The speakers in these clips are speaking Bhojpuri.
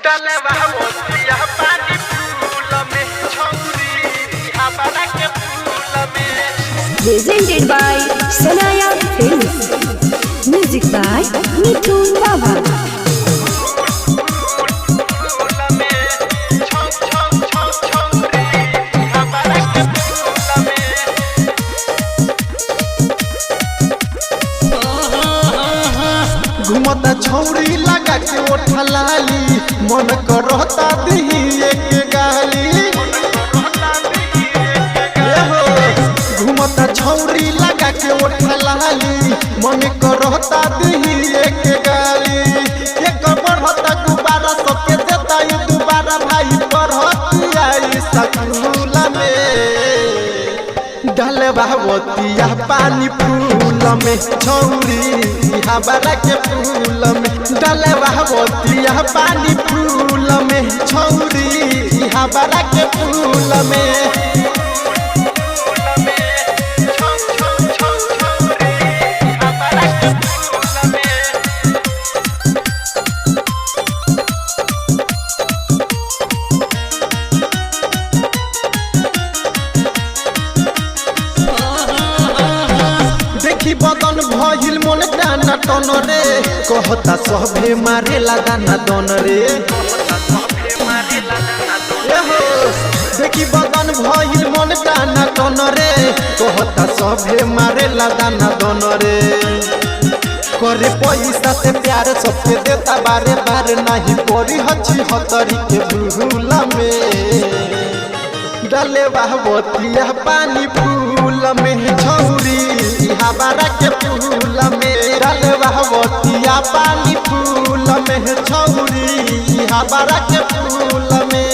डलवा मोतिया पानी फूल में छौरी हमारा के फूल में। Presented by Sanaya Films. Music by Mithun Baba. घुमता छौरी लगा के ओठा लाली मन करता दिही एक गाली। घुमता छौरी लगा के ओठा लाली मन करता दिही एक गाली। एक बढ़ता गुब्बारा सबके देता ये दोबारा भाई पढ़ती आई स्कूल में। डलवा मोतिया पानी फूल में छौरी हमारा के फूल में। डलवा मोतिया पानी फूल में छौरी हमारा के फूल में। बदन भइल मन डाना टन रे कहता सभे मारे लगाना दन रे। देखी बदन भइल मन डाना टन रे कहता सभे मारे लगाना दन रे। करे पैसा से प्यार सबके देता बारे बार नहीं पड़ी हची हतरी के भूल में। डलवा मोतिया पानी फूल में छौरी हमारा के फूल में। डलवा मोतिया पानी फूल में छौरी हमारा के फूल में।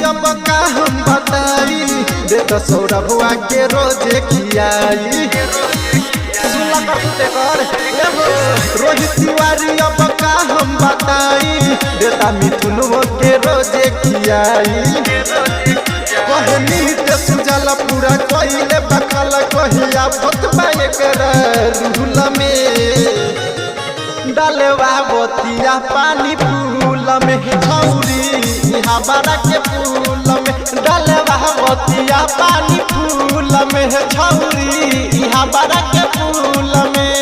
अब का हम बताई देता सौरभवा के रोजे खियाई। रोहित तिवारी अब का हम बताई देता मिथुन के रोजे खियाई। कहनी ते सुजल पूरा कइले बखल कहिया फतबा एकरा रूल में। डलवा मोतिया पानी फूल में छौरी हमारा के फूल में। डलवा मोतिया पानी फूल में छौरी हमारा के फूल में।